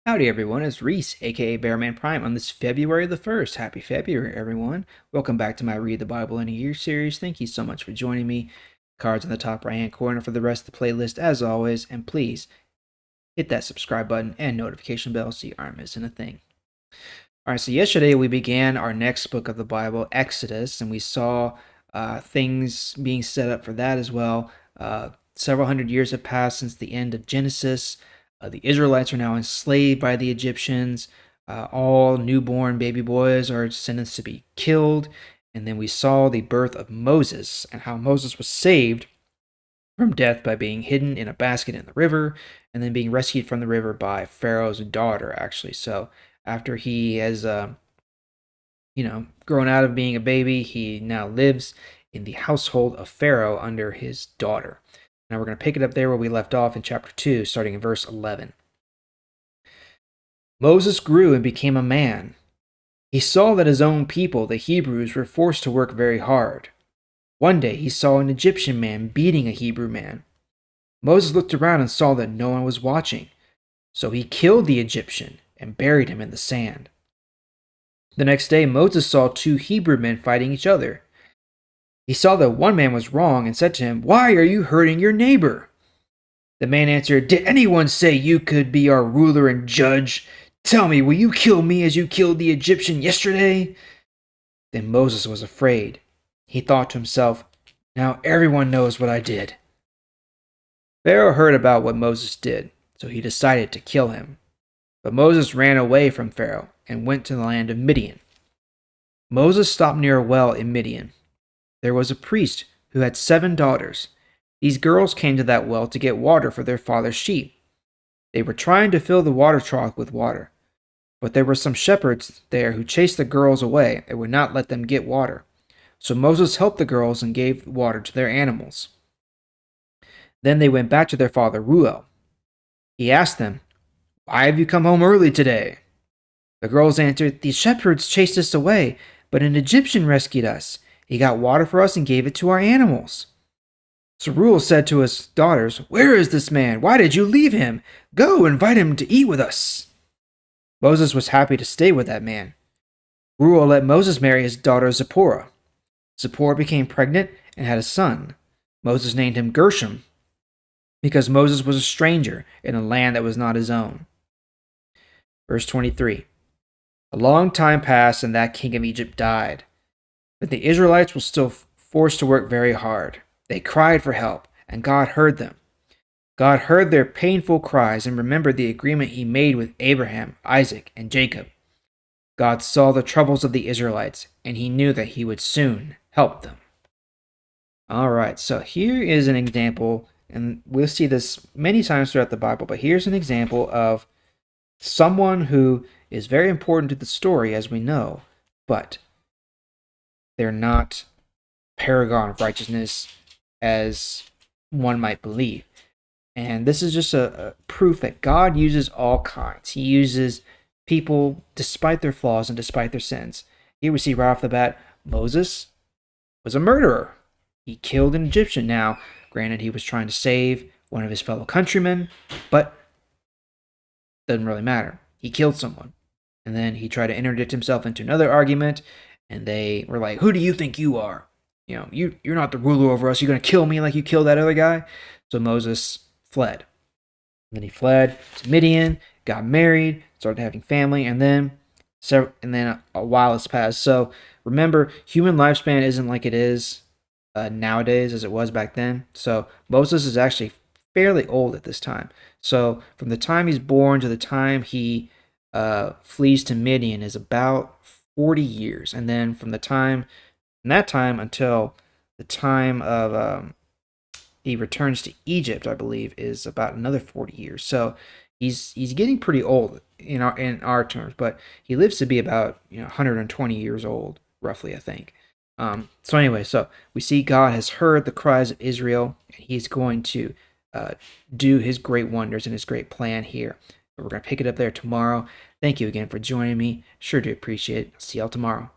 Howdy everyone, it's Reese, aka Bearman Prime, on this February the 1st. Happy February, everyone. Welcome back to my Read the Bible in a Year series. Thank you so much for joining me. Cards in the top right hand corner for the rest of the playlist, as always, and please hit that subscribe button and notification bell so you aren't missing a thing. Alright, so yesterday we began our next book of the Bible, Exodus, and we saw things being set up for that as well. Several hundred years have passed since the end of Genesis. The Israelites are now enslaved by the Egyptians. All newborn baby boys are sentenced to be killed. And then we saw the birth of Moses and how Moses was saved from death by being hidden in a basket in the river and then being rescued from the river by Pharaoh's daughter, actually. So after he has, grown out of being a baby, he now lives in the household of Pharaoh under his daughter. Now we're going to pick it up there where we left off in chapter 2, starting in verse 11. Moses grew and became a man. He saw that his own people, the Hebrews, were forced to work very hard. One day he saw an Egyptian man beating a Hebrew man. Moses looked around and saw that no one was watching. So he killed the Egyptian and buried him in the sand. The next day Moses saw two Hebrew men fighting each other. He saw that one man was wrong and said to him, "Why are you hurting your neighbor?" The man answered, "Did anyone say you could be our ruler and judge? Tell me, will you kill me as you killed the Egyptian yesterday?" Then Moses was afraid. He thought to himself, "Now everyone knows what I did." Pharaoh heard about what Moses did, so he decided to kill him. But Moses ran away from Pharaoh and went to the land of Midian. Moses stopped near a well in Midian. There was a priest who had 7 daughters. These girls came to that well to get water for their father's sheep. They were trying to fill the water trough with water, but there were some shepherds there who chased the girls away and would not let them get water. So Moses helped the girls and gave water to their animals. Then they went back to their father Reuel. He asked them, "Why have you come home early today?" The girls answered, "These shepherds chased us away, but an Egyptian rescued us. He got water for us and gave it to our animals." So Reuel said to his daughters, "Where is this man? Why did you leave him? Go, invite him to eat with us." Moses was happy to stay with that man. Reuel let Moses marry his daughter Zipporah. Zipporah became pregnant and had a son. Moses named him Gershom because Moses was a stranger in a land that was not his own. Verse 23. A long time passed and that king of Egypt died. But the Israelites were still forced to work very hard. They cried for help, and God heard them. God heard their painful cries and remembered the agreement he made with Abraham, Isaac, and Jacob. God saw the troubles of the Israelites, and he knew that he would soon help them. All right, so here is an example, and we'll see this many times throughout the Bible, but here's an example of someone who is very important to the story, as we know, but they're not paragon of righteousness as one might believe. And this is just a proof that God uses all kinds. He uses people despite their flaws and despite their sins. Here we see right off the bat, Moses was a murderer. He killed an Egyptian. Now, granted, he was trying to save one of his fellow countrymen, but doesn't really matter. He killed someone. And then he tried to interdict himself into another argument, and they were like, "Who do you think you are? You're not the ruler over us. You're going to kill me like you killed that other guy?" So Moses fled. And then he fled to Midian, got married, started having family, and then a while has passed. So remember, human lifespan isn't like it is nowadays as it was back then. So Moses is actually fairly old at this time. So from the time he's born to the time he flees to Midian is about 40 years. And then from that time until the time of he returns to Egypt, I believe, is about another 40 years. So he's getting pretty old in our terms, but he lives to be about 120 years old, roughly, I think. So anyway, so we see God has heard the cries of Israel, and he's going to do his great wonders and his great plan here. But we're going to pick it up there tomorrow. Thank you again for joining me. Sure do appreciate it. See y'all tomorrow.